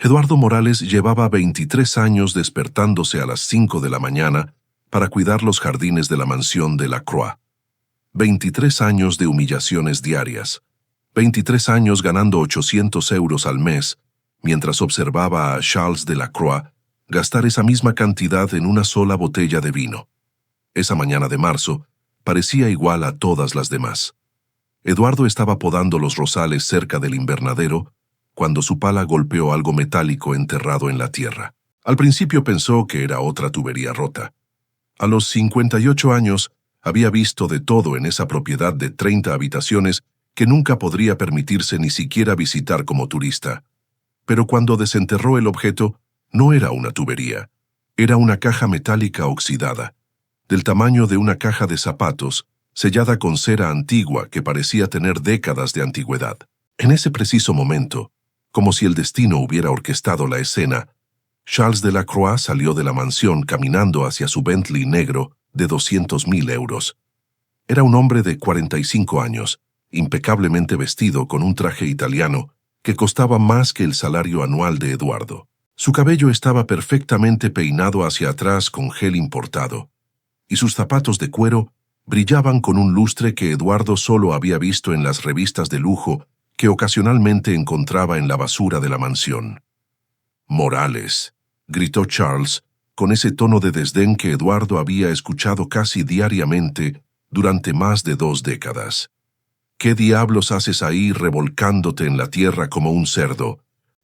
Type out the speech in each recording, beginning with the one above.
Eduardo Morales llevaba 23 años despertándose a las 5 de la mañana para cuidar los jardines de la mansión de Lacroix. 23 años de humillaciones diarias. 23 años ganando 800 euros al mes, mientras observaba a Charles Delacroix gastar esa misma cantidad en una sola botella de vino. Esa mañana de marzo parecía igual a todas las demás. Eduardo estaba podando los rosales cerca del invernadero cuando su pala golpeó algo metálico enterrado en la tierra. Al principio pensó que era otra tubería rota. A los 58 años había visto de todo en esa propiedad de 30 habitaciones que nunca podría permitirse ni siquiera visitar como turista. Pero cuando desenterró el objeto, no era una tubería. Era una caja metálica oxidada, del tamaño de una caja de zapatos, sellada con cera antigua que parecía tener décadas de antigüedad. En ese preciso momento, como si el destino hubiera orquestado la escena, Charles Delacroix salió de la mansión caminando hacia su Bentley negro de 200.000 euros. Era un hombre de 45 años, impecablemente vestido con un traje italiano que costaba más que el salario anual de Eduardo. Su cabello estaba perfectamente peinado hacia atrás con gel importado, y sus zapatos de cuero brillaban con un lustre que Eduardo solo había visto en las revistas de lujo que ocasionalmente encontraba en la basura de la mansión. «Morales», gritó Charles, con ese tono de desdén que Eduardo había escuchado casi diariamente durante más de 2 décadas. «¿Qué diablos haces ahí revolcándote en la tierra como un cerdo?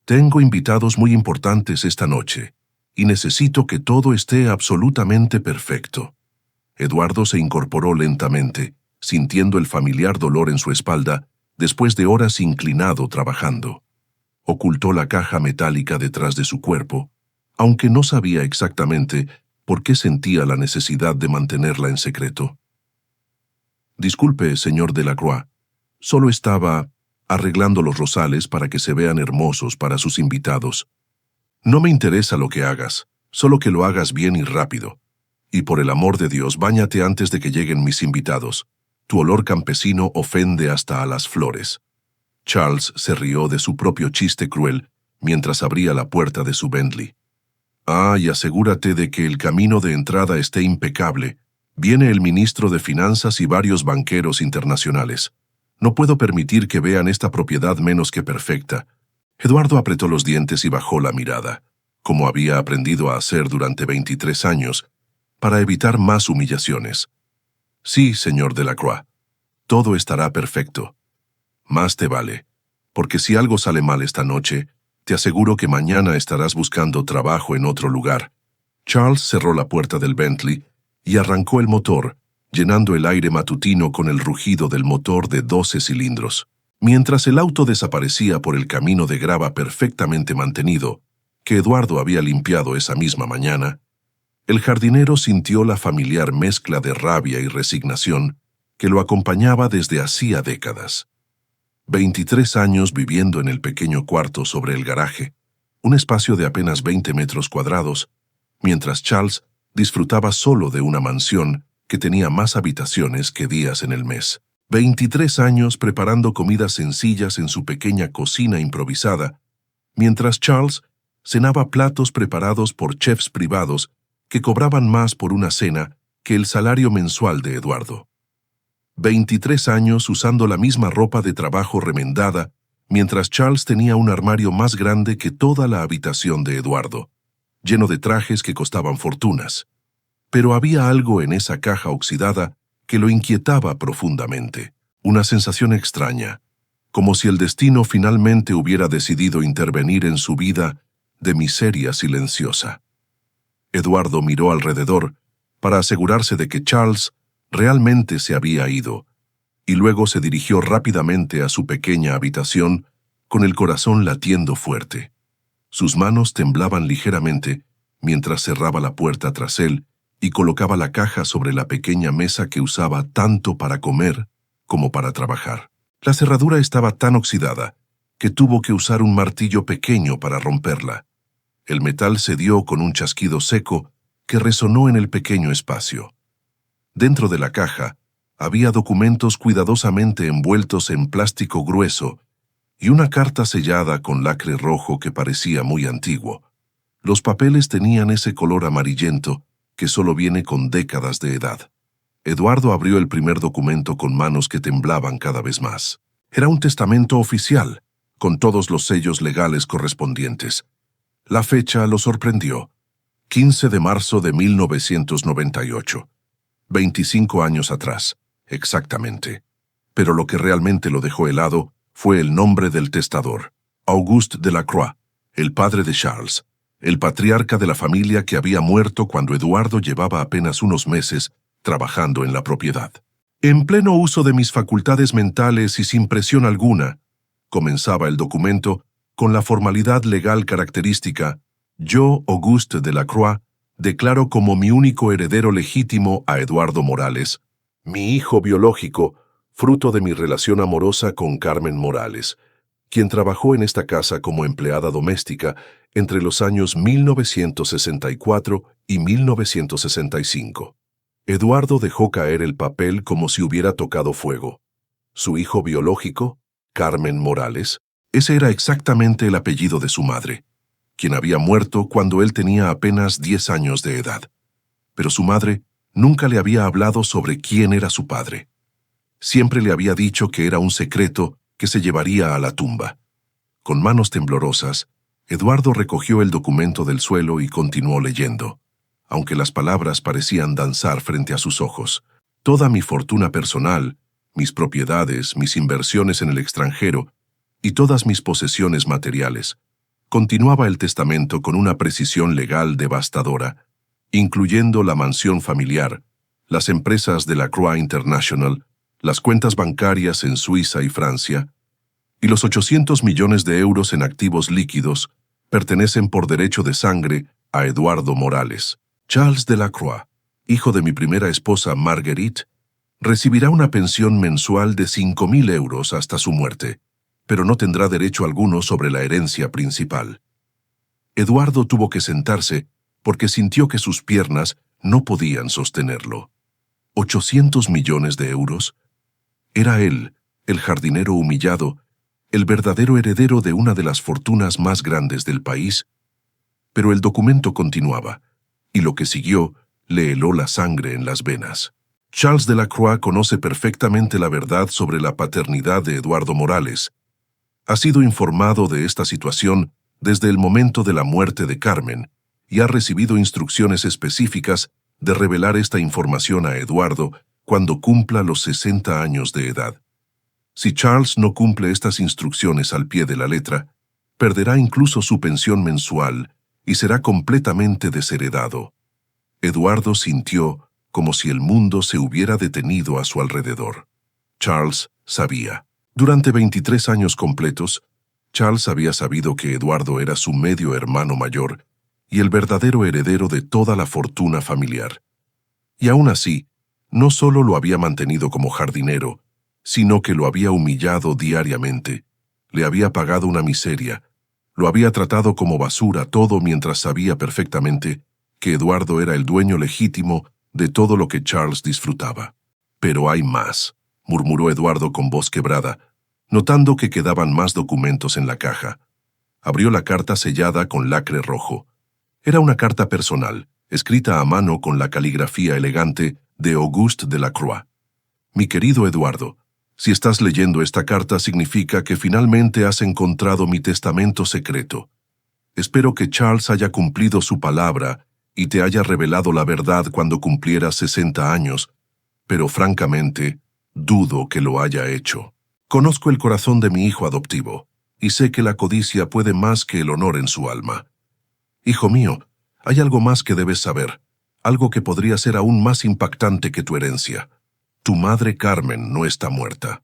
Tengo invitados muy importantes esta noche, y necesito que todo esté absolutamente perfecto». Eduardo se incorporó lentamente, sintiendo el familiar dolor en su espalda, después de horas inclinado trabajando. Ocultó la caja metálica detrás de su cuerpo, aunque no sabía exactamente por qué sentía la necesidad de mantenerla en secreto. «Disculpe, señor Delacroix, solo estaba arreglando los rosales para que se vean hermosos para sus invitados. No me interesa lo que hagas, solo que lo hagas bien y rápido. Y por el amor de Dios, báñate antes de que lleguen mis invitados. Tu olor campesino ofende hasta a las flores». Charles se rió de su propio chiste cruel mientras abría la puerta de su Bentley. «Ah, y asegúrate de que el camino de entrada esté impecable. Viene el ministro de Finanzas y varios banqueros internacionales. No puedo permitir que vean esta propiedad menos que perfecta». Eduardo apretó los dientes y bajó la mirada, como había aprendido a hacer durante 23 años, para evitar más humillaciones. «Sí, señor Delacroix, todo estará perfecto. Más te vale, porque si algo sale mal esta noche, te aseguro que mañana estarás buscando trabajo en otro lugar». Charles cerró la puerta del Bentley y arrancó el motor, llenando el aire matutino con el rugido del motor de 12 cilindros. Mientras el auto desaparecía por el camino de grava perfectamente mantenido, que Eduardo había limpiado esa misma mañana, el jardinero sintió la familiar mezcla de rabia y resignación que lo acompañaba desde hacía décadas. 23 años viviendo en el pequeño cuarto sobre el garaje, un espacio de apenas 20 metros cuadrados, mientras Charles disfrutaba solo de una mansión que tenía más habitaciones que días en el mes. 23 años preparando comidas sencillas en su pequeña cocina improvisada, mientras Charles cenaba platos preparados por chefs privados que cobraban más por una cena que el salario mensual de Eduardo. 23 años usando la misma ropa de trabajo remendada, mientras Charles tenía un armario más grande que toda la habitación de Eduardo, lleno de trajes que costaban fortunas. Pero había algo en esa caja oxidada que lo inquietaba profundamente, una sensación extraña, como si el destino finalmente hubiera decidido intervenir en su vida de miseria silenciosa. Eduardo miró alrededor para asegurarse de que Charles realmente se había ido, y luego se dirigió rápidamente a su pequeña habitación con el corazón latiendo fuerte. Sus manos temblaban ligeramente mientras cerraba la puerta tras él y colocaba la caja sobre la pequeña mesa que usaba tanto para comer como para trabajar. La cerradura estaba tan oxidada que tuvo que usar un martillo pequeño para romperla. El metal cedió con un chasquido seco que resonó en el pequeño espacio. Dentro de la caja había documentos cuidadosamente envueltos en plástico grueso y una carta sellada con lacre rojo que parecía muy antiguo. Los papeles tenían ese color amarillento que solo viene con décadas de edad. Eduardo abrió el primer documento con manos que temblaban cada vez más. Era un testamento oficial, con todos los sellos legales correspondientes. La fecha lo sorprendió. 15 de marzo de 1998. 25 años atrás, exactamente. Pero lo que realmente lo dejó helado fue el nombre del testador, Auguste Delacroix, el padre de Charles, el patriarca de la familia que había muerto cuando Eduardo llevaba apenas unos meses trabajando en la propiedad. En pleno uso de mis facultades mentales y sin presión alguna, comenzaba el documento con la formalidad legal característica: yo, Auguste Delacroix, declaro como mi único heredero legítimo a Eduardo Morales, mi hijo biológico, fruto de mi relación amorosa con Carmen Morales, quien trabajó en esta casa como empleada doméstica entre los años 1964 y 1965. Eduardo dejó caer el papel como si hubiera tocado fuego. Su hijo biológico, Carmen Morales, ese era exactamente el apellido de su madre, quien había muerto cuando él tenía apenas 10 años de edad. Pero su madre nunca le había hablado sobre quién era su padre. Siempre le había dicho que era un secreto que se llevaría a la tumba. Con manos temblorosas, Eduardo recogió el documento del suelo y continuó leyendo, aunque las palabras parecían danzar frente a sus ojos. Toda mi fortuna personal, mis propiedades, mis inversiones en el extranjero y todas mis posesiones materiales. Continuaba el testamento con una precisión legal devastadora, incluyendo la mansión familiar, las empresas de la Croix International, las cuentas bancarias en Suiza y Francia, y los 800 millones de euros en activos líquidos pertenecen por derecho de sangre a Eduardo Morales. Charles Delacroix, hijo de mi primera esposa Marguerite, recibirá una pensión mensual de 5.000 euros hasta su muerte, pero no tendrá derecho alguno sobre la herencia principal. Eduardo tuvo que sentarse porque sintió que sus piernas no podían sostenerlo. ¿800 millones de euros? Era él, el jardinero humillado, el verdadero heredero de una de las fortunas más grandes del país. Pero el documento continuaba, y lo que siguió le heló la sangre en las venas. Charles Delacroix conoce perfectamente la verdad sobre la paternidad de Eduardo Morales. Ha sido informado de esta situación desde el momento de la muerte de Carmen y ha recibido instrucciones específicas de revelar esta información a Eduardo cuando cumpla los 60 años de edad. Si Charles no cumple estas instrucciones al pie de la letra, perderá incluso su pensión mensual y será completamente desheredado. Eduardo sintió como si el mundo se hubiera detenido a su alrededor. Charles sabía. Durante 23 años completos, Charles había sabido que Eduardo era su medio hermano mayor y el verdadero heredero de toda la fortuna familiar. Y aún así, no solo lo había mantenido como jardinero, sino que lo había humillado diariamente, le había pagado una miseria, lo había tratado como basura todo mientras sabía perfectamente que Eduardo era el dueño legítimo de todo lo que Charles disfrutaba. Pero hay más, murmuró Eduardo con voz quebrada, notando que quedaban más documentos en la caja. Abrió la carta sellada con lacre rojo. Era una carta personal, escrita a mano con la caligrafía elegante de Auguste Delacroix. Mi querido Eduardo, si estás leyendo esta carta significa que finalmente has encontrado mi testamento secreto. Espero que Charles haya cumplido su palabra y te haya revelado la verdad cuando cumplieras 60 años, pero francamente, dudo que lo haya hecho. Conozco el corazón de mi hijo adoptivo, y sé que la codicia puede más que el honor en su alma. Hijo mío, hay algo más que debes saber, algo que podría ser aún más impactante que tu herencia. Tu madre Carmen no está muerta.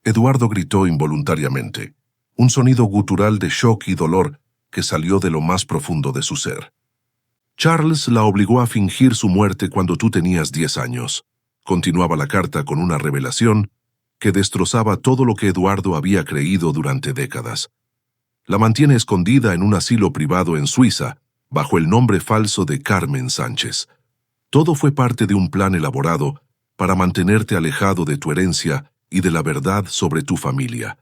Eduardo gritó involuntariamente, un sonido gutural de shock y dolor que salió de lo más profundo de su ser. Charles la obligó a fingir su muerte cuando tú tenías 10 años. Continuaba la carta con una revelación que destrozaba todo lo que Eduardo había creído durante décadas. La mantiene escondida en un asilo privado en Suiza, bajo el nombre falso de Carmen Sánchez. Todo fue parte de un plan elaborado para mantenerte alejado de tu herencia y de la verdad sobre tu familia.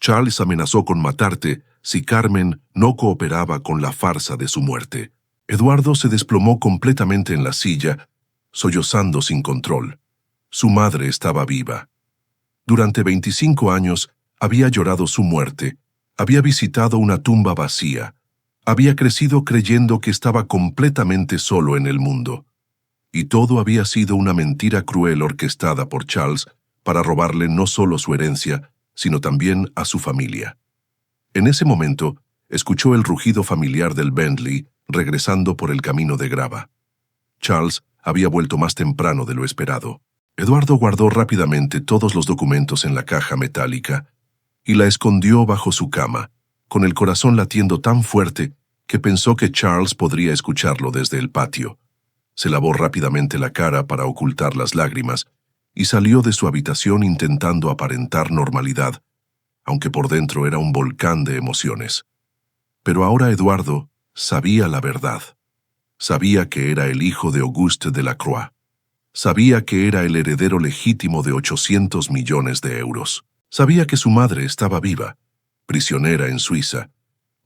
Charles amenazó con matarte si Carmen no cooperaba con la farsa de su muerte. Eduardo se desplomó completamente en la silla, sollozando sin control. Su madre estaba viva. Durante 25 años había llorado su muerte, había visitado una tumba vacía, había crecido creyendo que estaba completamente solo en el mundo. Y todo había sido una mentira cruel orquestada por Charles para robarle no solo su herencia, sino también a su familia. En ese momento, escuchó el rugido familiar del Bentley regresando por el camino de grava. Charles había vuelto más temprano de lo esperado. Eduardo guardó rápidamente todos los documentos en la caja metálica y la escondió bajo su cama, con el corazón latiendo tan fuerte que pensó que Charles podría escucharlo desde el patio. Se lavó rápidamente la cara para ocultar las lágrimas y salió de su habitación intentando aparentar normalidad, aunque por dentro era un volcán de emociones. Pero ahora Eduardo sabía la verdad. Sabía que era el hijo de Auguste Delacroix. Sabía que era el heredero legítimo de 800 millones de euros. Sabía que su madre estaba viva, prisionera en Suiza,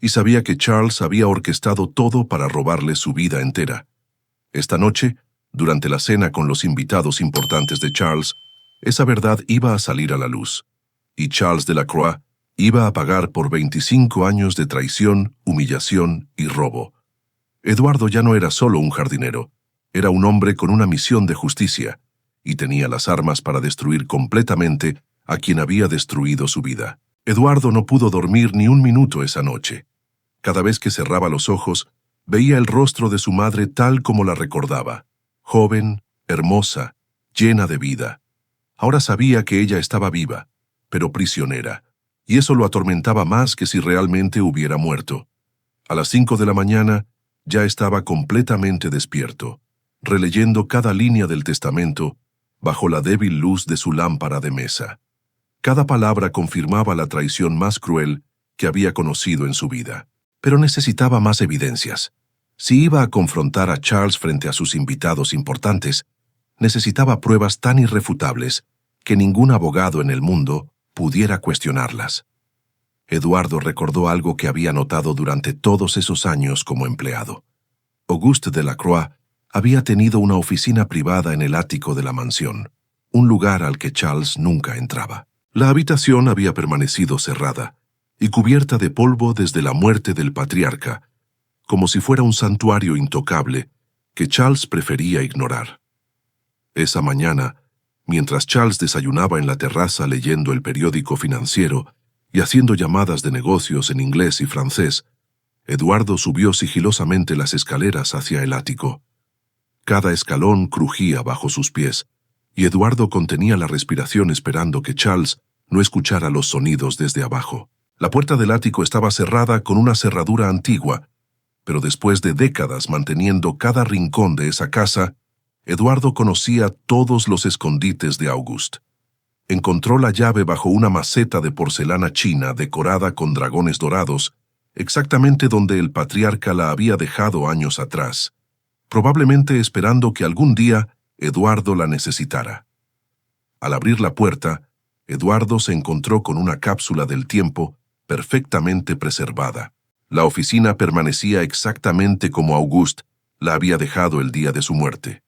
y sabía que Charles había orquestado todo para robarle su vida entera. Esta noche, durante la cena con los invitados importantes de Charles, esa verdad iba a salir a la luz, y Charles Delacroix iba a pagar por 25 años de traición, humillación y robo. Eduardo ya no era solo un jardinero, era un hombre con una misión de justicia, y tenía las armas para destruir completamente a quien había destruido su vida. Eduardo no pudo dormir ni un minuto esa noche. Cada vez que cerraba los ojos, veía el rostro de su madre tal como la recordaba, joven, hermosa, llena de vida. Ahora sabía que ella estaba viva, pero prisionera, y eso lo atormentaba más que si realmente hubiera muerto. A las 5 de la mañana, ya estaba completamente despierto, releyendo cada línea del testamento bajo la débil luz de su lámpara de mesa. Cada palabra confirmaba la traición más cruel que había conocido en su vida. Pero necesitaba más evidencias. Si iba a confrontar a Charles frente a sus invitados importantes, necesitaba pruebas tan irrefutables que ningún abogado en el mundo pudiera cuestionarlas. Eduardo recordó algo que había notado durante todos esos años como empleado. Auguste Delacroix había tenido una oficina privada en el ático de la mansión, un lugar al que Charles nunca entraba. La habitación había permanecido cerrada y cubierta de polvo desde la muerte del patriarca, como si fuera un santuario intocable que Charles prefería ignorar. Esa mañana, mientras Charles desayunaba en la terraza leyendo el periódico financiero y haciendo llamadas de negocios en inglés y francés, Eduardo subió sigilosamente las escaleras hacia el ático. Cada escalón crujía bajo sus pies, y Eduardo contenía la respiración esperando que Charles no escuchara los sonidos desde abajo. La puerta del ático estaba cerrada con una cerradura antigua, pero después de décadas manteniendo cada rincón de esa casa, Eduardo conocía todos los escondites de Auguste. Encontró la llave bajo una maceta de porcelana china decorada con dragones dorados, exactamente donde el patriarca la había dejado años atrás, probablemente esperando que algún día Eduardo la necesitara. Al abrir la puerta, Eduardo se encontró con una cápsula del tiempo perfectamente preservada. La oficina permanecía exactamente como Auguste la había dejado el día de su muerte.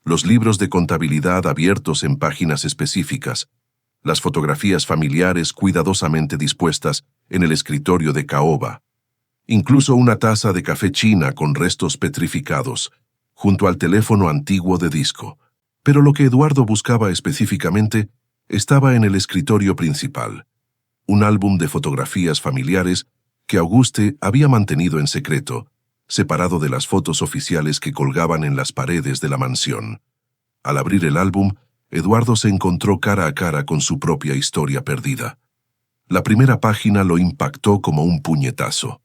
Los libros de contabilidad abiertos en páginas específicas, las fotografías familiares cuidadosamente dispuestas en el escritorio de caoba, incluso una taza de café china con restos petrificados, junto al teléfono antiguo de disco. Pero lo que Eduardo buscaba específicamente estaba en el escritorio principal, un álbum de fotografías familiares que Auguste había mantenido en secreto, separado de las fotos oficiales que colgaban en las paredes de la mansión. Al abrir el álbum, Eduardo se encontró cara a cara con su propia historia perdida. La primera página lo impactó como un puñetazo.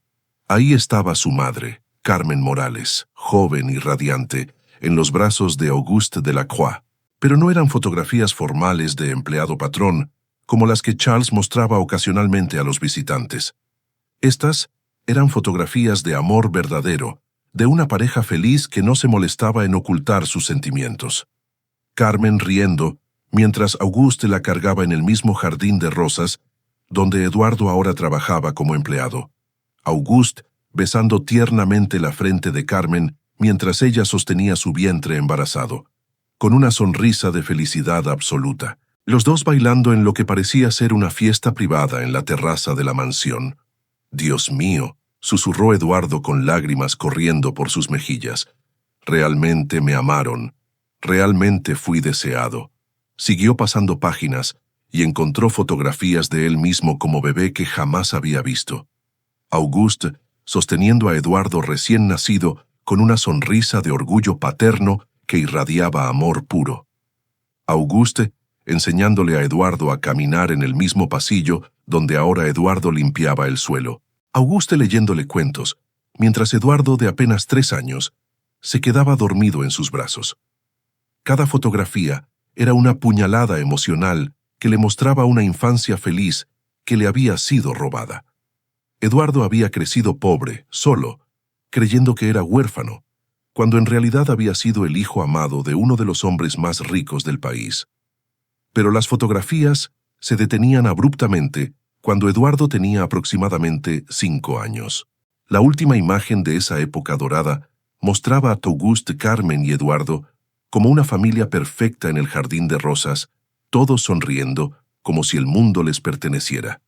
Ahí estaba su madre, Carmen Morales, joven y radiante, en los brazos de Auguste Delacroix. Pero no eran fotografías formales de empleado patrón, como las que Charles mostraba ocasionalmente a los visitantes. Estas eran fotografías de amor verdadero, de una pareja feliz que no se molestaba en ocultar sus sentimientos. Carmen riendo, mientras Auguste la cargaba en el mismo jardín de rosas, donde Eduardo ahora trabajaba como empleado. Auguste besando tiernamente la frente de Carmen mientras ella sostenía su vientre embarazado, con una sonrisa de felicidad absoluta. Los dos bailando en lo que parecía ser una fiesta privada en la terraza de la mansión. «Dios mío», susurró Eduardo con lágrimas corriendo por sus mejillas. «Realmente me amaron. Realmente fui deseado». Siguió pasando páginas y encontró fotografías de él mismo como bebé que jamás había visto. Auguste, sosteniendo a Eduardo recién nacido, con una sonrisa de orgullo paterno que irradiaba amor puro. Auguste, enseñándole a Eduardo a caminar en el mismo pasillo donde ahora Eduardo limpiaba el suelo. Auguste leyéndole cuentos, mientras Eduardo, de apenas 3 años, se quedaba dormido en sus brazos. Cada fotografía era una puñalada emocional que le mostraba una infancia feliz que le había sido robada. Eduardo había crecido pobre, solo, creyendo que era huérfano, cuando en realidad había sido el hijo amado de uno de los hombres más ricos del país. Pero las fotografías se detenían abruptamente cuando Eduardo tenía aproximadamente 5 años. La última imagen de esa época dorada mostraba a Auguste, Carmen y Eduardo como una familia perfecta en el jardín de rosas, todos sonriendo como si el mundo les perteneciera.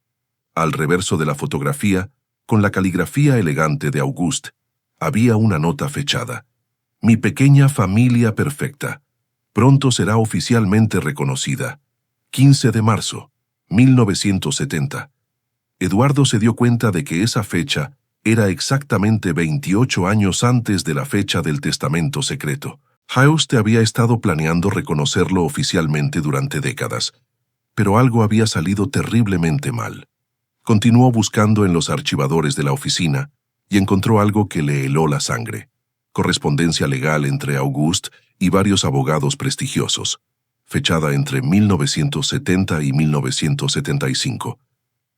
Al reverso de la fotografía, con la caligrafía elegante de Auguste, había una nota fechada. «Mi pequeña familia perfecta. Pronto será oficialmente reconocida. 15 de marzo, 1970». Eduardo se dio cuenta de que esa fecha era exactamente 28 años antes de la fecha del testamento secreto. Auguste había estado planeando reconocerlo oficialmente durante décadas, pero algo había salido terriblemente mal. Continuó buscando en los archivadores de la oficina y encontró algo que le heló la sangre: correspondencia legal entre Auguste y varios abogados prestigiosos, fechada entre 1970 y 1975.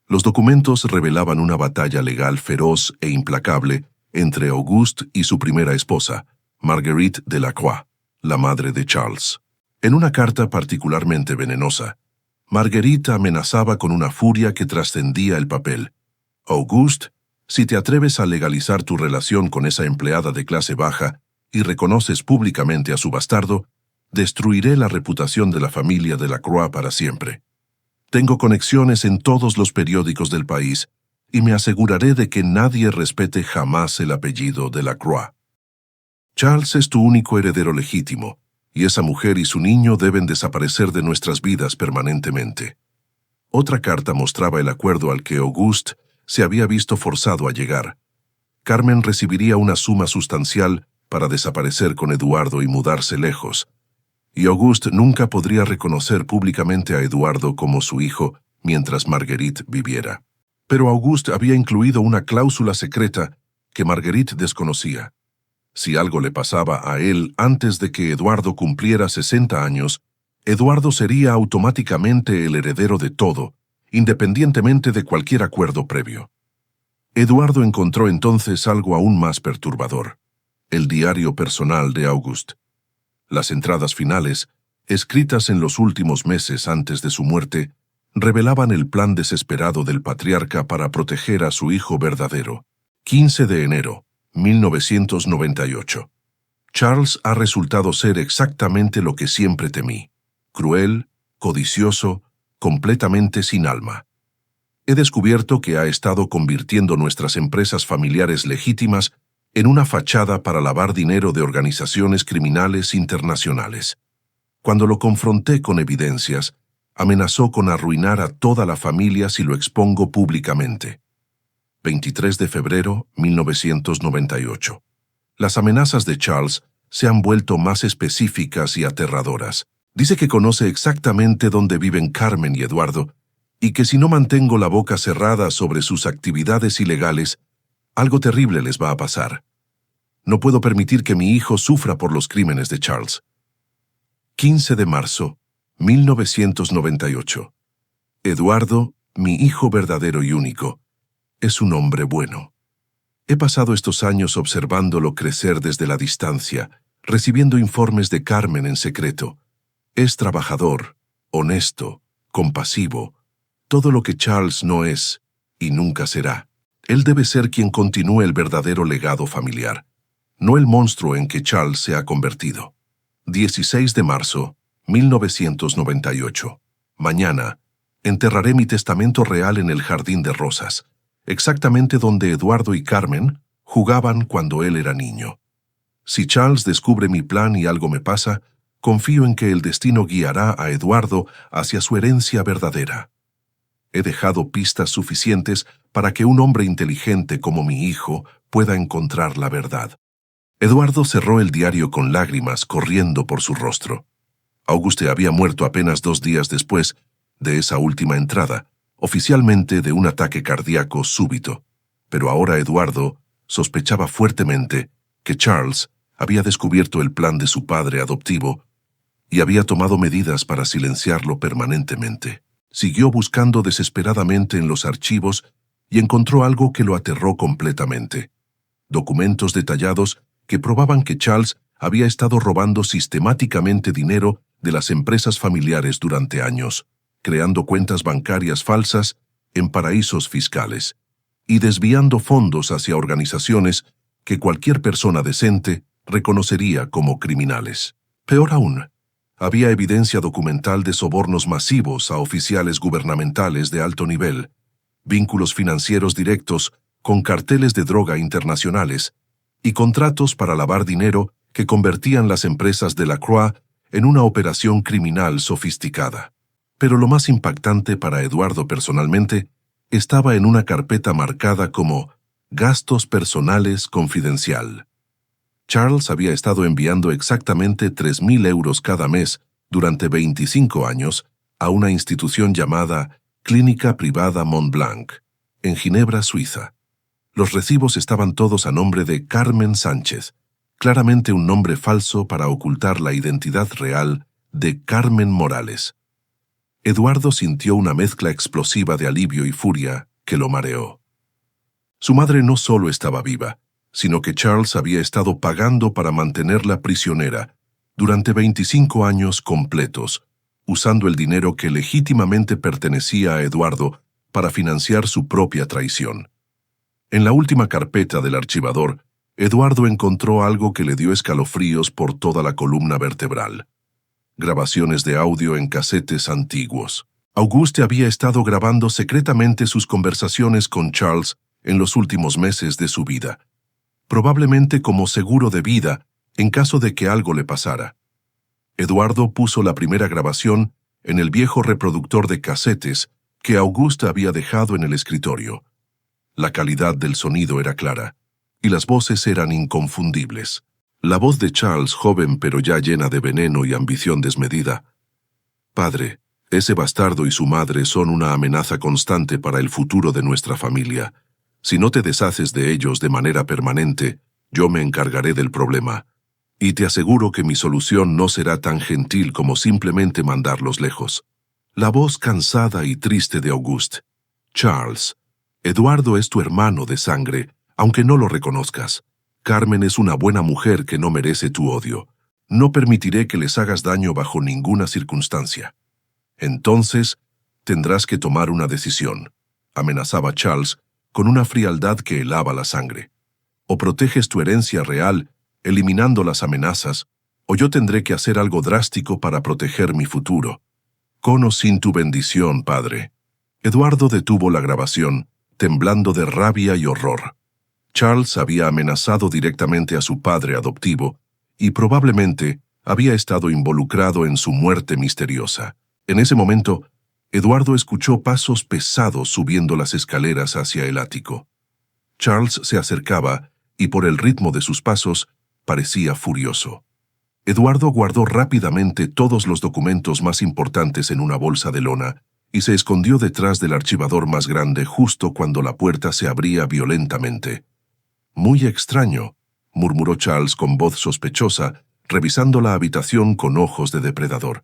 Los documentos revelaban una batalla legal feroz e implacable entre Auguste y su primera esposa, Marguerite Delacroix, la madre de Charles. En una carta particularmente venenosa, Marguerite amenazaba con una furia que trascendía el papel. «Auguste, si te atreves a legalizar tu relación con esa empleada de clase baja y reconoces públicamente a su bastardo, destruiré la reputación de la familia Delacroix para siempre. Tengo conexiones en todos los periódicos del país y me aseguraré de que nadie respete jamás el apellido Delacroix. Charles es tu único heredero legítimo, y esa mujer y su niño deben desaparecer de nuestras vidas permanentemente». Otra carta mostraba el acuerdo al que Auguste se había visto forzado a llegar. Carmen recibiría una suma sustancial para desaparecer con Eduardo y mudarse lejos, y Auguste nunca podría reconocer públicamente a Eduardo como su hijo mientras Marguerite viviera. Pero Auguste había incluido una cláusula secreta que Marguerite desconocía. Si algo le pasaba a él antes de que Eduardo cumpliera 60 años, Eduardo sería automáticamente el heredero de todo, independientemente de cualquier acuerdo previo. Eduardo encontró entonces algo aún más perturbador: el diario personal de Auguste. Las entradas finales, escritas en los últimos meses antes de su muerte, revelaban el plan desesperado del patriarca para proteger a su hijo verdadero. 15 de enero, 1998. Charles ha resultado ser exactamente lo que siempre temí: cruel, codicioso, completamente sin alma. He descubierto que ha estado convirtiendo nuestras empresas familiares legítimas en una fachada para lavar dinero de organizaciones criminales internacionales. Cuando lo confronté con evidencias, amenazó con arruinar a toda la familia si lo expongo públicamente. 23 de febrero, 1998. Las amenazas de Charles se han vuelto más específicas y aterradoras. Dice que conoce exactamente dónde viven Carmen y Eduardo, y que si no mantengo la boca cerrada sobre sus actividades ilegales, algo terrible les va a pasar. No puedo permitir que mi hijo sufra por los crímenes de Charles. 15 de marzo, 1998. Eduardo, mi hijo verdadero y único, es un hombre bueno. He pasado estos años observándolo crecer desde la distancia, recibiendo informes de Carmen en secreto. Es trabajador, honesto, compasivo, todo lo que Charles no es y nunca será. Él debe ser quien continúe el verdadero legado familiar, no el monstruo en que Charles se ha convertido. 16 de marzo, 1998. Mañana, enterraré mi testamento real en el Jardín de Rosas, exactamente donde Eduardo y Carmen jugaban cuando él era niño. Si Charles descubre mi plan y algo me pasa, confío en que el destino guiará a Eduardo hacia su herencia verdadera. He dejado pistas suficientes para que un hombre inteligente como mi hijo pueda encontrar la verdad. Eduardo cerró el diario con lágrimas corriendo por su rostro. Auguste había muerto apenas 2 días después de esa última entrada, oficialmente de un ataque cardíaco súbito. Pero ahora Eduardo sospechaba fuertemente que Charles había descubierto el plan de su padre adoptivo y había tomado medidas para silenciarlo permanentemente. Siguió buscando desesperadamente en los archivos y encontró algo que lo aterró completamente. Documentos detallados que probaban que Charles había estado robando sistemáticamente dinero de las empresas familiares durante años, creando cuentas bancarias falsas en paraísos fiscales y desviando fondos hacia organizaciones que cualquier persona decente reconocería como criminales. Peor aún, había evidencia documental de sobornos masivos a oficiales gubernamentales de alto nivel, vínculos financieros directos con carteles de droga internacionales y contratos para lavar dinero que convertían las empresas de la Croix en una operación criminal sofisticada. Pero lo más impactante para Eduardo personalmente estaba en una carpeta marcada como «Gastos personales confidencial». Charles había estado enviando exactamente 3.000 euros cada mes durante 25 años a una institución llamada Clínica Privada Montblanc, en Ginebra, Suiza. Los recibos estaban todos a nombre de Carmen Sánchez, claramente un nombre falso para ocultar la identidad real de Carmen Morales. Eduardo sintió una mezcla explosiva de alivio y furia que lo mareó. Su madre no solo estaba viva, sino que Charles había estado pagando para mantenerla prisionera durante 25 años completos, usando el dinero que legítimamente pertenecía a Eduardo para financiar su propia traición. En la última carpeta del archivador, Eduardo encontró algo que le dio escalofríos por toda la columna vertebral. Grabaciones de audio en casetes antiguos. Auguste había estado grabando secretamente sus conversaciones con Charles en los últimos meses de su vida, probablemente como seguro de vida en caso de que algo le pasara. Eduardo puso la primera grabación en el viejo reproductor de casetes que Auguste había dejado en el escritorio. La calidad del sonido era clara, y las voces eran inconfundibles. La voz de Charles, joven pero ya llena de veneno y ambición desmedida. «Padre, ese bastardo y su madre son una amenaza constante para el futuro de nuestra familia. Si no te deshaces de ellos de manera permanente, yo me encargaré del problema. Y te aseguro que mi solución no será tan gentil como simplemente mandarlos lejos». La voz cansada y triste de Auguste. «Charles, Eduardo es tu hermano de sangre, aunque no lo reconozcas. Carmen es una buena mujer que no merece tu odio. No permitiré que les hagas daño bajo ninguna circunstancia. Entonces, tendrás que tomar una decisión», amenazaba Charles con una frialdad que helaba la sangre. «O proteges tu herencia real, eliminando las amenazas, o yo tendré que hacer algo drástico para proteger mi futuro. Con o sin tu bendición, padre». Eduardo detuvo la grabación, temblando de rabia y horror. Charles había amenazado directamente a su padre adoptivo y probablemente había estado involucrado en su muerte misteriosa. En ese momento, Eduardo escuchó pasos pesados subiendo las escaleras hacia el ático. Charles se acercaba y por el ritmo de sus pasos parecía furioso. Eduardo guardó rápidamente todos los documentos más importantes en una bolsa de lona y se escondió detrás del archivador más grande justo cuando la puerta se abría violentamente. «Muy extraño», murmuró Charles con voz sospechosa, revisando la habitación con ojos de depredador.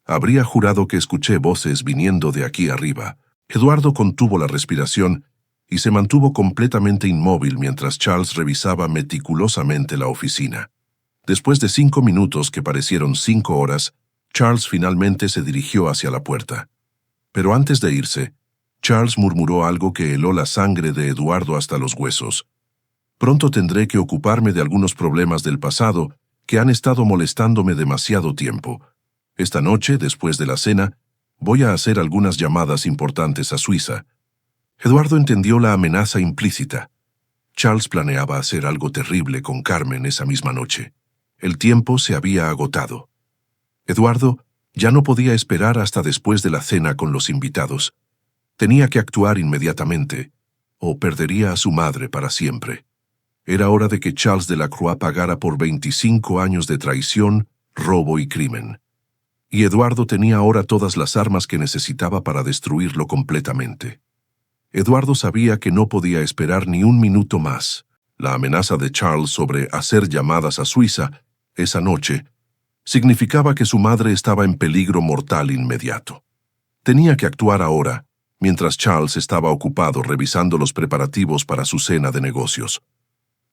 «Habría jurado que escuché voces viniendo de aquí arriba». Eduardo contuvo la respiración y se mantuvo completamente inmóvil mientras Charles revisaba meticulosamente la oficina. Después de 5 minutos que parecieron 5 horas, Charles finalmente se dirigió hacia la puerta. Pero antes de irse, Charles murmuró algo que heló la sangre de Eduardo hasta los huesos. Pronto tendré que ocuparme de algunos problemas del pasado que han estado molestándome demasiado tiempo. Esta noche, después de la cena, voy a hacer algunas llamadas importantes a Suiza. Eduardo entendió la amenaza implícita. Charles planeaba hacer algo terrible con Carmen esa misma noche. El tiempo se había agotado. Eduardo ya no podía esperar hasta después de la cena con los invitados. Tenía que actuar inmediatamente, o perdería a su madre para siempre. Era hora de que Charles Delacroix pagara por 25 años de traición, robo y crimen. Y Eduardo tenía ahora todas las armas que necesitaba para destruirlo completamente. Eduardo sabía que no podía esperar ni un minuto más. La amenaza de Charles sobre hacer llamadas a Suiza esa noche significaba que su madre estaba en peligro mortal inmediato. Tenía que actuar ahora, mientras Charles estaba ocupado revisando los preparativos para su cena de negocios.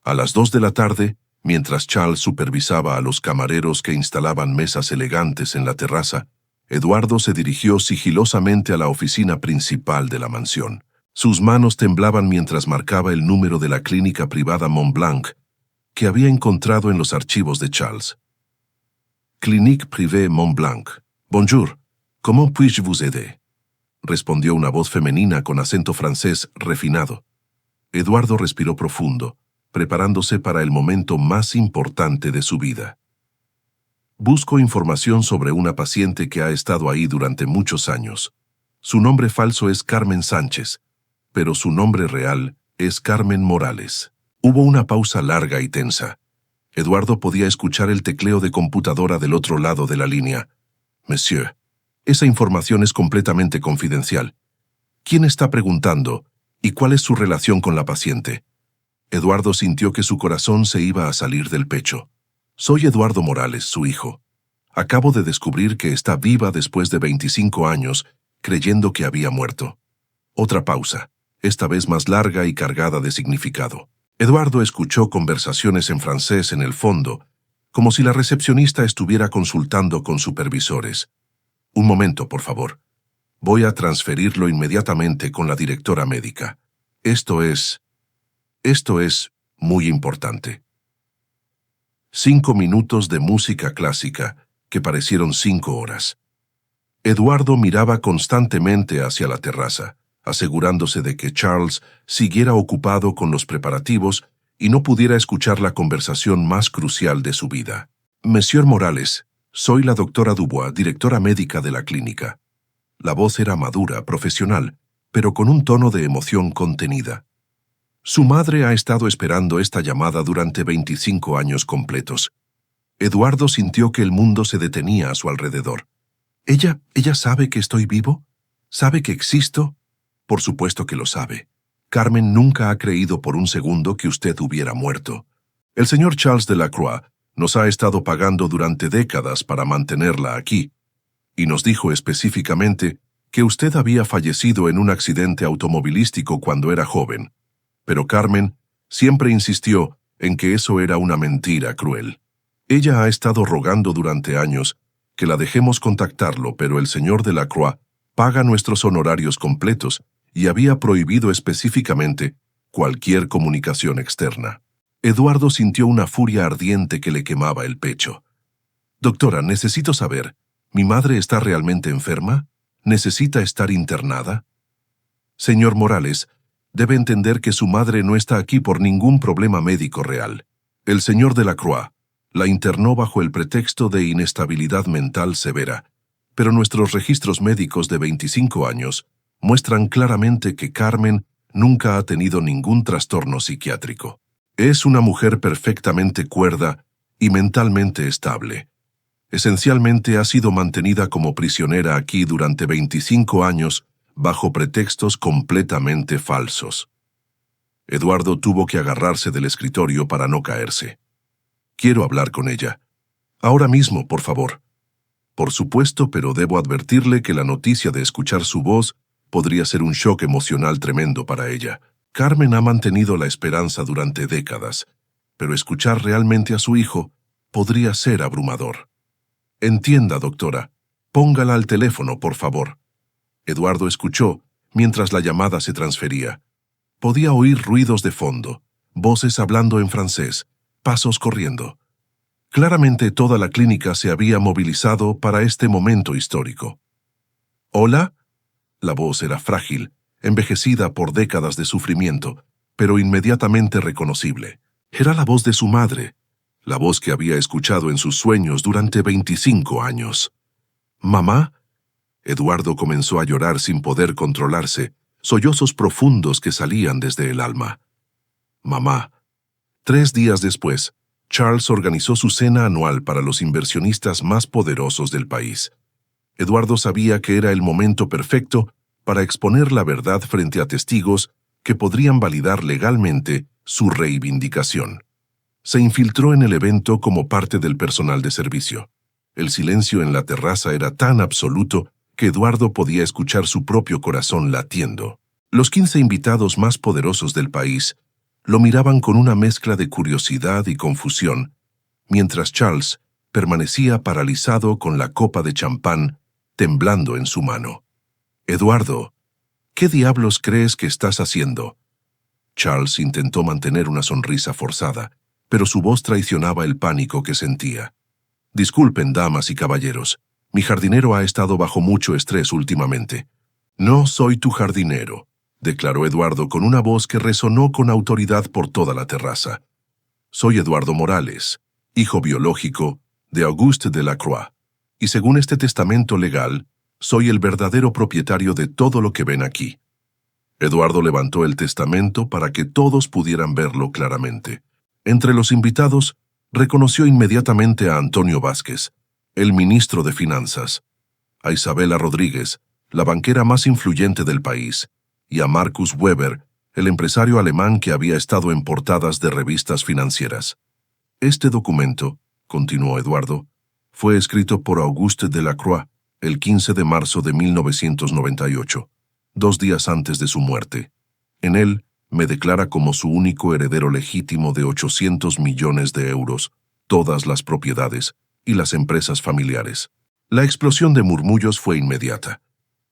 A las 2 de la tarde, mientras Charles supervisaba a los camareros que instalaban mesas elegantes en la terraza, Eduardo se dirigió sigilosamente a la oficina principal de la mansión. Sus manos temblaban mientras marcaba el número de la clínica privada Montblanc, que había encontrado en los archivos de Charles. Clinique privée Montblanc. Bonjour, comment puis-je vous aider? Respondió una voz femenina con acento francés refinado. Eduardo respiró profundo, preparándose para el momento más importante de su vida. Busco información sobre una paciente que ha estado ahí durante muchos años. Su nombre falso es Carmen Sánchez, pero su nombre real es Carmen Morales. Hubo una pausa larga y tensa. Eduardo podía escuchar el tecleo de computadora del otro lado de la línea. Monsieur, esa información es completamente confidencial. ¿Quién está preguntando y cuál es su relación con la paciente? Eduardo sintió que su corazón se iba a salir del pecho. Soy Eduardo Morales, su hijo. Acabo de descubrir que está viva después de 25 años, creyendo que había muerto. Otra pausa, esta vez más larga y cargada de significado. Eduardo escuchó conversaciones en francés en el fondo, como si la recepcionista estuviera consultando con supervisores. Un momento, por favor. Voy a transferirlo inmediatamente con la directora médica. Esto es muy importante. 5 minutos de música clásica, que parecieron 5 horas. Eduardo miraba constantemente hacia la terraza, asegurándose de que Charles siguiera ocupado con los preparativos y no pudiera escuchar la conversación más crucial de su vida. Monsieur Morales, soy la doctora Dubois, directora médica de la clínica. La voz era madura, profesional, pero con un tono de emoción contenida. Su madre ha estado esperando esta llamada durante 25 años completos. Eduardo sintió que el mundo se detenía a su alrededor. ¿Ella sabe que estoy vivo? ¿Sabe que existo? Por supuesto que lo sabe. Carmen nunca ha creído por un segundo que usted hubiera muerto. El señor Charles Delacroix nos ha estado pagando durante décadas para mantenerla aquí, y nos dijo específicamente que usted había fallecido en un accidente automovilístico cuando era joven. Pero Carmen siempre insistió en que eso era una mentira cruel. Ella ha estado rogando durante años que la dejemos contactarlo, pero el señor Delacroix paga nuestros honorarios completos y había prohibido específicamente cualquier comunicación externa. Eduardo sintió una furia ardiente que le quemaba el pecho. Doctora, necesito saber, ¿mi madre está realmente enferma? ¿Necesita estar internada? Señor Morales, debe entender que su madre no está aquí por ningún problema médico real. El señor Delacroix la internó bajo el pretexto de inestabilidad mental severa, pero nuestros registros médicos de 25 años muestran claramente que Carmen nunca ha tenido ningún trastorno psiquiátrico. Es una mujer perfectamente cuerda y mentalmente estable. Esencialmente ha sido mantenida como prisionera aquí durante 25 años bajo pretextos completamente falsos. Eduardo tuvo que agarrarse del escritorio para no caerse. Quiero hablar con ella. Ahora mismo, por favor. Por supuesto, pero debo advertirle que la noticia de escuchar su voz podría ser un shock emocional tremendo para ella. Carmen ha mantenido la esperanza durante décadas, pero escuchar realmente a su hijo podría ser abrumador. Entienda, doctora. Póngala al teléfono, por favor. Eduardo escuchó, mientras la llamada se transfería. Podía oír ruidos de fondo, voces hablando en francés, pasos corriendo. Claramente toda la clínica se había movilizado para este momento histórico. ¿Hola? La voz era frágil, envejecida por décadas de sufrimiento, pero inmediatamente reconocible. Era la voz de su madre, la voz que había escuchado en sus sueños durante 25 años. ¿Mamá? Eduardo comenzó a llorar sin poder controlarse, sollozos profundos que salían desde el alma. Mamá. 3 días después, Charles organizó su cena anual para los inversionistas más poderosos del país. Eduardo sabía que era el momento perfecto para exponer la verdad frente a testigos que podrían validar legalmente su reivindicación. Se infiltró en el evento como parte del personal de servicio. El silencio en la terraza era tan absoluto que Eduardo podía escuchar su propio corazón latiendo. Los 15 invitados más poderosos del país lo miraban con una mezcla de curiosidad y confusión, mientras Charles permanecía paralizado con la copa de champán temblando en su mano. «Eduardo, ¿qué diablos crees que estás haciendo?» Charles intentó mantener una sonrisa forzada, pero su voz traicionaba el pánico que sentía. «Disculpen, damas y caballeros, mi jardinero ha estado bajo mucho estrés últimamente». «No soy tu jardinero», declaró Eduardo con una voz que resonó con autoridad por toda la terraza. «Soy Eduardo Morales, hijo biológico de Auguste Delacroix, y según este testamento legal, soy el verdadero propietario de todo lo que ven aquí». Eduardo levantó el testamento para que todos pudieran verlo claramente. Entre los invitados, reconoció inmediatamente a Antonio Vázquez, el ministro de Finanzas, a Isabela Rodríguez, la banquera más influyente del país, y a Markus Weber, el empresario alemán que había estado en portadas de revistas financieras. «Este documento», continuó Eduardo, «fue escrito por Auguste Delacroix el 15 de marzo de 1998, 2 días antes de su muerte. En él me declara como su único heredero legítimo de 800 millones de euros, todas las propiedades y las empresas familiares». La explosión de murmullos fue inmediata.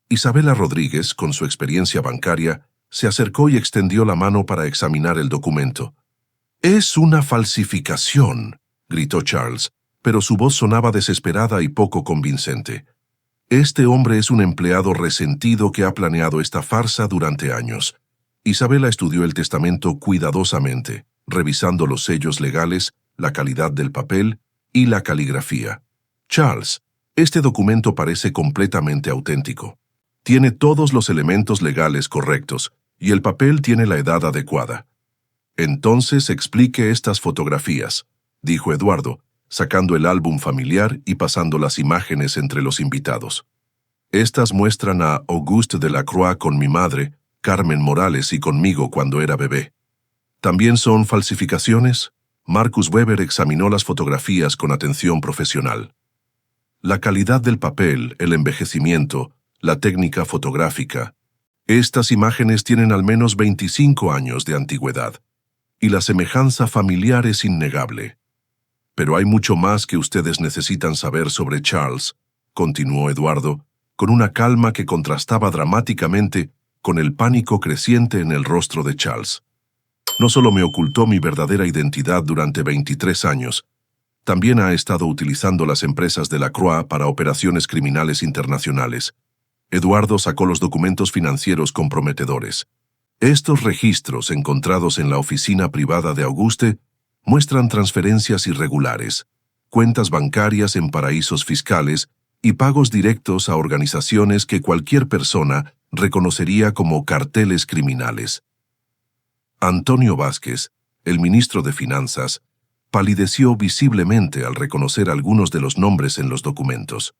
Isabela Rodríguez, con su experiencia bancaria, se acercó y extendió la mano para examinar el documento. «Es una falsificación», gritó Charles, pero su voz sonaba desesperada y poco convincente. «Este hombre es un empleado resentido que ha planeado esta farsa durante años». Isabela estudió el testamento cuidadosamente, revisando los sellos legales, la calidad del papel y la caligrafía. «Charles, este documento parece completamente auténtico. Tiene todos los elementos legales correctos y el papel tiene la edad adecuada». «Entonces explique estas fotografías», dijo Eduardo, sacando el álbum familiar y pasando las imágenes entre los invitados. «Estas muestran a Auguste Delacroix con mi madre, Carmen Morales, y conmigo cuando era bebé». «¿También son falsificaciones?» Markus Weber examinó las fotografías con atención profesional. «La calidad del papel, el envejecimiento, la técnica fotográfica. Estas imágenes tienen al menos 25 años de antigüedad, y la semejanza familiar es innegable. Pero hay mucho más que ustedes necesitan saber sobre Charles», continuó Eduardo, con una calma que contrastaba dramáticamente con el pánico creciente en el rostro de Charles. «No solo me ocultó mi verdadera identidad durante 23 años, también ha estado utilizando las empresas Delacroix para operaciones criminales internacionales». Eduardo sacó los documentos financieros comprometedores. Estos registros encontrados en la oficina privada de Auguste muestran transferencias irregulares, cuentas bancarias en paraísos fiscales y pagos directos a organizaciones que cualquier persona reconocería como carteles criminales. Antonio Vázquez, el ministro de Finanzas, palideció visiblemente al reconocer algunos de los nombres en los documentos.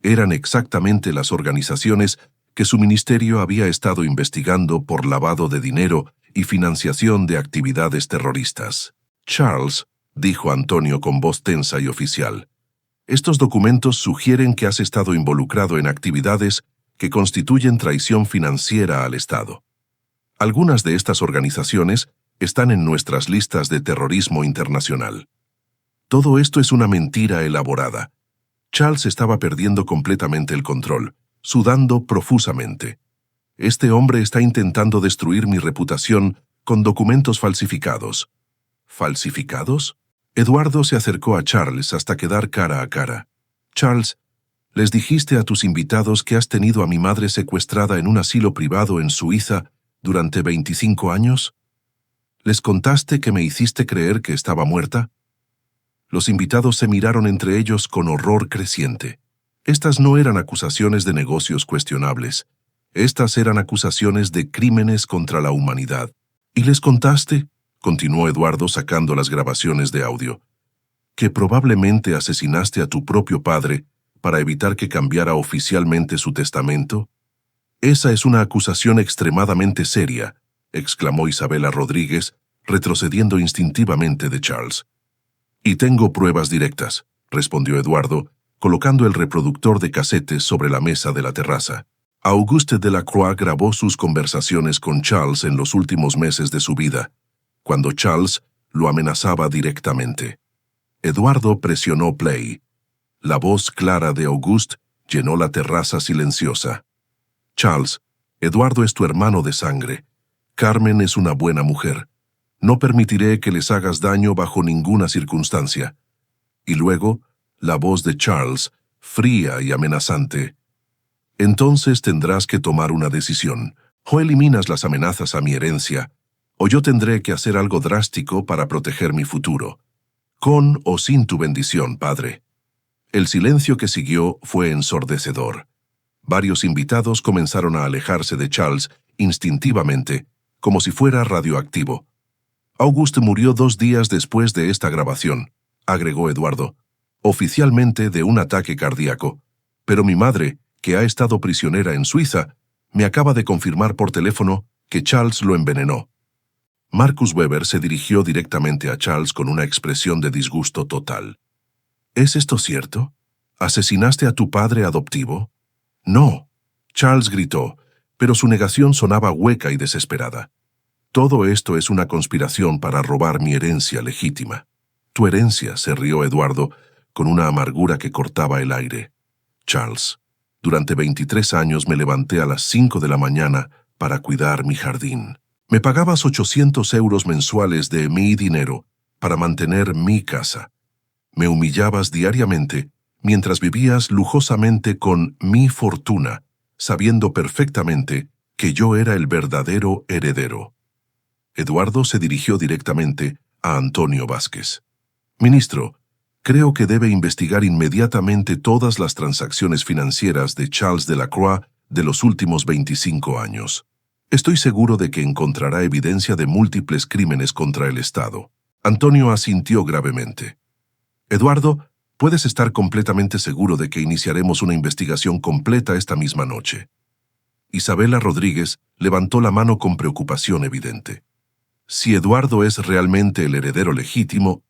Eran exactamente las organizaciones que su ministerio había estado investigando por lavado de dinero y financiación de actividades terroristas. «Charles», dijo Antonio con voz tensa y oficial, «estos documentos sugieren que has estado involucrado en actividades que constituyen traición financiera al Estado. Algunas de estas organizaciones están en nuestras listas de terrorismo internacional. Todo esto es una mentira elaborada». Charles estaba perdiendo completamente el control, sudando profusamente. Este hombre está intentando destruir mi reputación con documentos falsificados. ¿Falsificados? Eduardo se acercó a Charles hasta quedar cara a cara. Charles, ¿les dijiste a tus invitados que has tenido a mi madre secuestrada en un asilo privado en Suiza durante 25 años? ¿Les contaste que me hiciste creer que estaba muerta? Los invitados se miraron entre ellos con horror creciente. Estas no eran acusaciones de negocios cuestionables. Estas eran acusaciones de crímenes contra la humanidad. ¿Y les contaste? Continuó Eduardo sacando las grabaciones de audio. ¿Que probablemente asesinaste a tu propio padre para evitar que cambiara oficialmente su testamento? Esa es una acusación extremadamente seria, exclamó Isabela Rodríguez, retrocediendo instintivamente de Charles. Y tengo pruebas directas, respondió Eduardo, colocando el reproductor de casetes sobre la mesa de la terraza. Auguste Delacroix grabó sus conversaciones con Charles en los últimos meses de su vida, cuando Charles lo amenazaba directamente. Eduardo presionó play. La voz clara de Auguste llenó la terraza silenciosa. Charles, Eduardo es tu hermano de sangre. Carmen es una buena mujer. No permitiré que les hagas daño bajo ninguna circunstancia. Y luego, la voz de Charles, fría y amenazante. Entonces tendrás que tomar una decisión. O eliminas las amenazas a mi herencia, o yo tendré que hacer algo drástico para proteger mi futuro. Con o sin tu bendición, padre. El silencio que siguió fue ensordecedor. Varios invitados comenzaron a alejarse de Charles instintivamente, como si fuera radioactivo. Auguste murió 2 días después de esta grabación, agregó Eduardo, oficialmente de un ataque cardíaco. Pero mi madre, que ha estado prisionera en Suiza, me acaba de confirmar por teléfono que Charles lo envenenó. Marcus Weber se dirigió directamente a Charles con una expresión de disgusto total. ¿Es esto cierto? ¿Asesinaste a tu padre adoptivo? No, Charles gritó, pero su negación sonaba hueca y desesperada. Todo esto es una conspiración para robar mi herencia legítima. Tu herencia, se rió Eduardo, con una amargura que cortaba el aire. Charles, durante 23 años me levanté a las 5 de la mañana para cuidar mi jardín. Me pagabas 800 euros mensuales de mi dinero para mantener mi casa. Me humillabas diariamente mientras vivías lujosamente con mi fortuna, sabiendo perfectamente que yo era el verdadero heredero. Eduardo se dirigió directamente a Antonio Vázquez. Ministro, creo que debe investigar inmediatamente todas las transacciones financieras de Charles Delacroix de los últimos 25 años. Estoy seguro de que encontrará evidencia de múltiples crímenes contra el Estado. Antonio asintió gravemente. Eduardo, puedes estar completamente seguro de que iniciaremos una investigación completa esta misma noche. Isabela Rodríguez levantó la mano con preocupación evidente. Si Eduardo es realmente el heredero legítimo,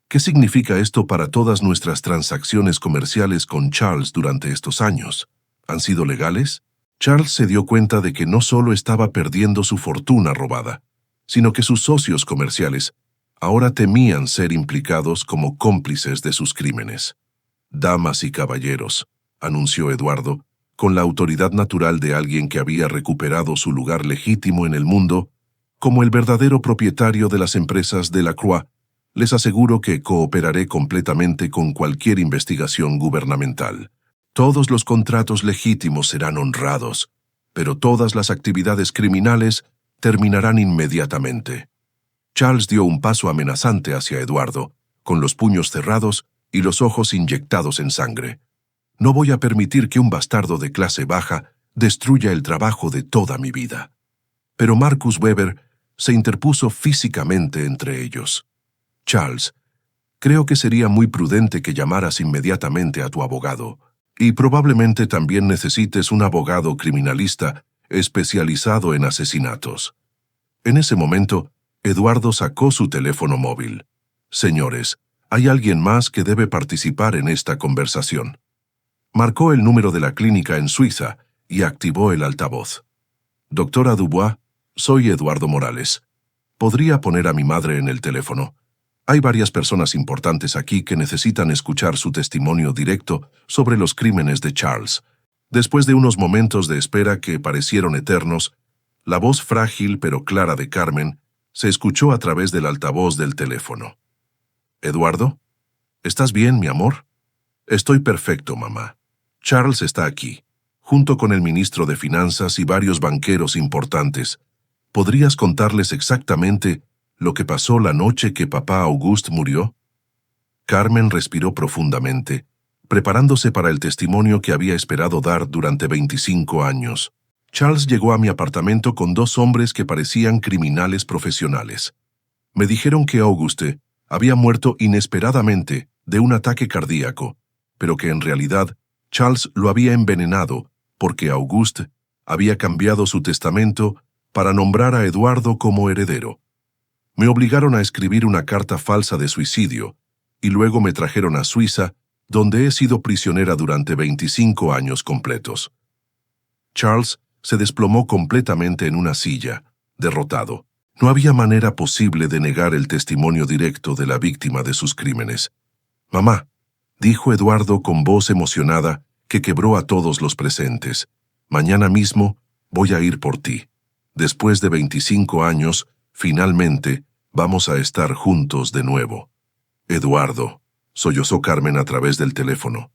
¿qué significa esto para todas nuestras transacciones comerciales con Charles durante estos años? ¿Han sido legales? Charles se dio cuenta de que no solo estaba perdiendo su fortuna robada, sino que sus socios comerciales ahora temían ser implicados como cómplices de sus crímenes. Damas y caballeros, anunció Eduardo, con la autoridad natural de alguien que había recuperado su lugar legítimo en el mundo, como el verdadero propietario de las empresas Delacroix, les aseguro que cooperaré completamente con cualquier investigación gubernamental. Todos los contratos legítimos serán honrados, pero todas las actividades criminales terminarán inmediatamente. Charles dio un paso amenazante hacia Eduardo, con los puños cerrados y los ojos inyectados en sangre. No voy a permitir que un bastardo de clase baja destruya el trabajo de toda mi vida. Pero Marcus Weber se interpuso físicamente entre ellos. Charles, creo que sería muy prudente que llamaras inmediatamente a tu abogado, y probablemente también necesites un abogado criminalista especializado en asesinatos. En ese momento, Eduardo sacó su teléfono móvil. Señores, hay alguien más que debe participar en esta conversación. Marcó el número de la clínica en Suiza y activó el altavoz. Doctora Dubois, soy Eduardo Morales. ¿Podría poner a mi madre en el teléfono? Hay varias personas importantes aquí que necesitan escuchar su testimonio directo sobre los crímenes de Charles. Después de unos momentos de espera que parecieron eternos, la voz frágil pero clara de Carmen se escuchó a través del altavoz del teléfono. «¿Eduardo? ¿Estás bien, mi amor?» «Estoy perfecto, mamá. Charles está aquí, junto con el ministro de Finanzas y varios banqueros importantes. ¿Podrías contarles exactamente lo que pasó la noche que papá Auguste murió?» Carmen respiró profundamente, preparándose para el testimonio que había esperado dar durante 25 años. Charles llegó a mi apartamento con dos hombres que parecían criminales profesionales. Me dijeron que Auguste había muerto inesperadamente de un ataque cardíaco, pero que en realidad Charles lo había envenenado porque Auguste había cambiado su testamento para nombrar a Eduardo como heredero. Me obligaron a escribir una carta falsa de suicidio y luego me trajeron a Suiza, donde he sido prisionera durante 25 años completos. Charles se desplomó completamente en una silla, derrotado. No había manera posible de negar el testimonio directo de la víctima de sus crímenes. «Mamá», dijo Eduardo con voz emocionada que quebró a todos los presentes, «mañana mismo voy a ir por ti. Después de 25 años, finalmente vamos a estar juntos de nuevo». «Eduardo», sollozó Carmen a través del teléfono.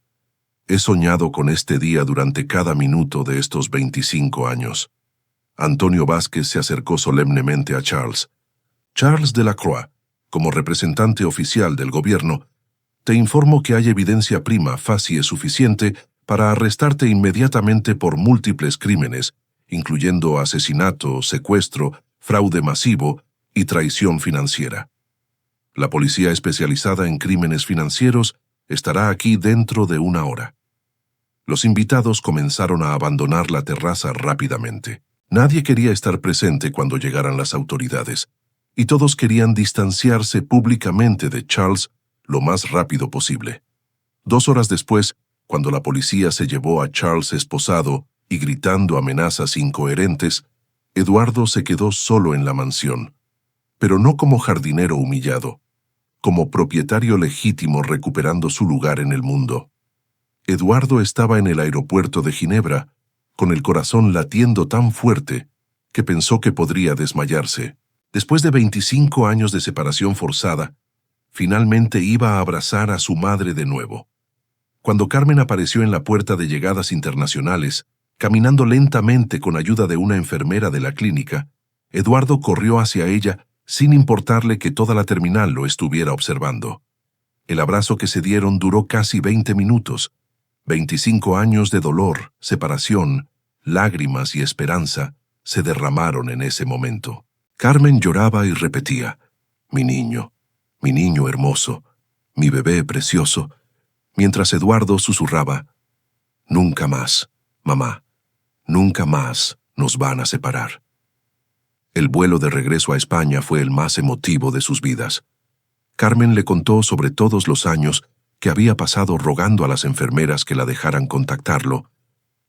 «He soñado con este día durante cada minuto de estos 25 años». Antonio Vázquez se acercó solemnemente a Charles. «Charles Delacroix, como representante oficial del gobierno, te informo que hay evidencia prima facie suficiente para arrestarte inmediatamente por múltiples crímenes, incluyendo asesinato, secuestro, fraude masivo y traición financiera. La policía especializada en crímenes financieros estará aquí dentro de 1 hora». Los invitados comenzaron a abandonar la terraza rápidamente. Nadie quería estar presente cuando llegaran las autoridades, y todos querían distanciarse públicamente de Charles lo más rápido posible. 2 horas después, cuando la policía se llevó a Charles esposado y gritando amenazas incoherentes, Eduardo se quedó solo en la mansión, pero no como jardinero humillado, como propietario legítimo recuperando su lugar en el mundo. Eduardo estaba en el aeropuerto de Ginebra, con el corazón latiendo tan fuerte que pensó que podría desmayarse. Después de 25 años de separación forzada, finalmente iba a abrazar a su madre de nuevo. Cuando Carmen apareció en la puerta de llegadas internacionales, caminando lentamente con ayuda de una enfermera de la clínica, Eduardo corrió hacia ella sin importarle que toda la terminal lo estuviera observando. El abrazo que se dieron duró casi 20 minutos. 25 años de dolor, separación, lágrimas y esperanza se derramaron en ese momento. Carmen lloraba y repetía: mi niño hermoso, mi bebé precioso», mientras Eduardo susurraba: «Nunca más, mamá, nunca más nos van a separar». El vuelo de regreso a España fue el más emotivo de sus vidas. Carmen le contó sobre todos los años que había pasado rogando a las enfermeras que la dejaran contactarlo,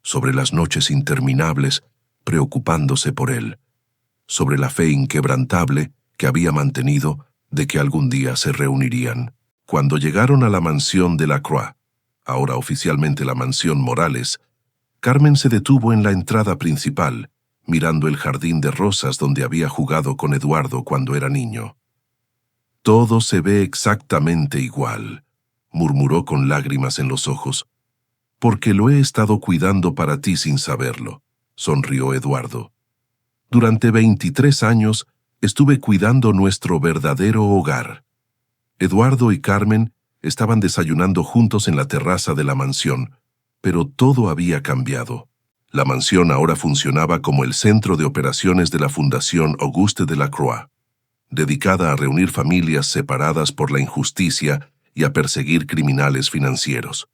sobre las noches interminables preocupándose por él, sobre la fe inquebrantable que había mantenido de que algún día se reunirían. Cuando llegaron a la mansión Delacroix, ahora oficialmente la mansión Morales, Carmen se detuvo en la entrada principal, mirando el jardín de rosas donde había jugado con Eduardo cuando era niño. «Todo se ve exactamente igual», murmuró con lágrimas en los ojos. «Porque lo he estado cuidando para ti sin saberlo», sonrió Eduardo. «Durante 23 años estuve cuidando nuestro verdadero hogar». Eduardo y Carmen estaban desayunando juntos en la terraza de la mansión, pero todo había cambiado. La mansión ahora funcionaba como el centro de operaciones de la Fundación Auguste Delacroix, dedicada a reunir familias separadas por la injusticia y a perseguir criminales financieros.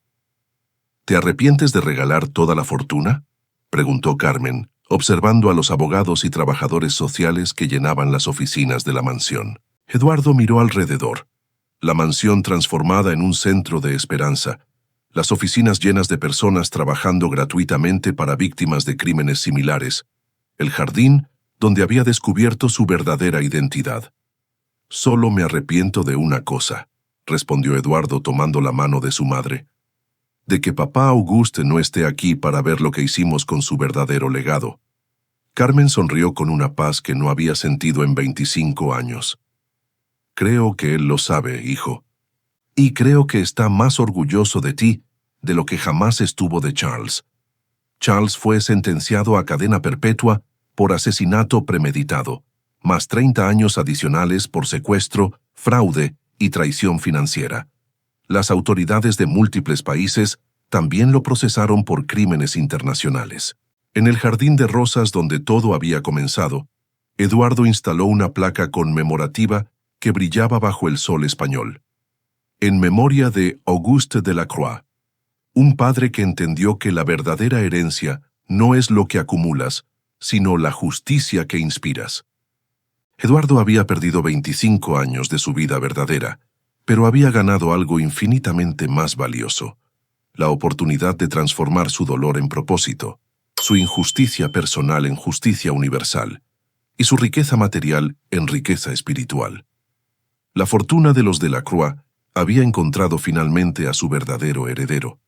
«¿Te arrepientes de regalar toda la fortuna?», preguntó Carmen, observando a los abogados y trabajadores sociales que llenaban las oficinas de la mansión. Eduardo miró alrededor. La mansión transformada en un centro de esperanza, las oficinas llenas de personas trabajando gratuitamente para víctimas de crímenes similares, el jardín donde había descubierto su verdadera identidad. «Solo me arrepiento de una cosa», respondió Eduardo tomando la mano de su madre. de que papá Auguste no esté aquí para ver lo que hicimos con su verdadero legado. Carmen sonrió con una paz que no había sentido en 25 años. Creo que él lo sabe, hijo. Y creo que está más orgulloso de ti de lo que jamás estuvo de Charles. Charles fue sentenciado a cadena perpetua por asesinato premeditado, más 30 años adicionales por secuestro, fraude y traición financiera. Las autoridades de múltiples países también lo procesaron por crímenes internacionales. En el jardín de rosas donde todo había comenzado, Eduardo instaló una placa conmemorativa que brillaba bajo el sol español. En memoria de Auguste Delacroix, un padre que entendió que la verdadera herencia no es lo que acumulas, sino la justicia que inspiras. Eduardo había perdido 25 años de su vida verdadera, pero había ganado algo infinitamente más valioso: la oportunidad de transformar su dolor en propósito, su injusticia personal en justicia universal, y su riqueza material en riqueza espiritual. La fortuna de los Delacroix había encontrado finalmente a su verdadero heredero,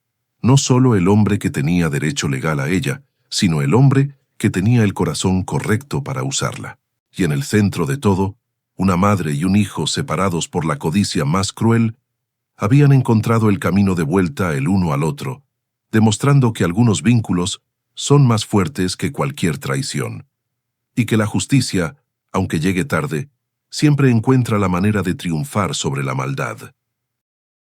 no solo el hombre que tenía derecho legal a ella, sino el hombre que tenía el corazón correcto para usarla. Y en el centro de todo, una madre y un hijo separados por la codicia más cruel, habían encontrado el camino de vuelta el uno al otro, demostrando que algunos vínculos son más fuertes que cualquier traición, y que la justicia, aunque llegue tarde, siempre encuentra la manera de triunfar sobre la maldad.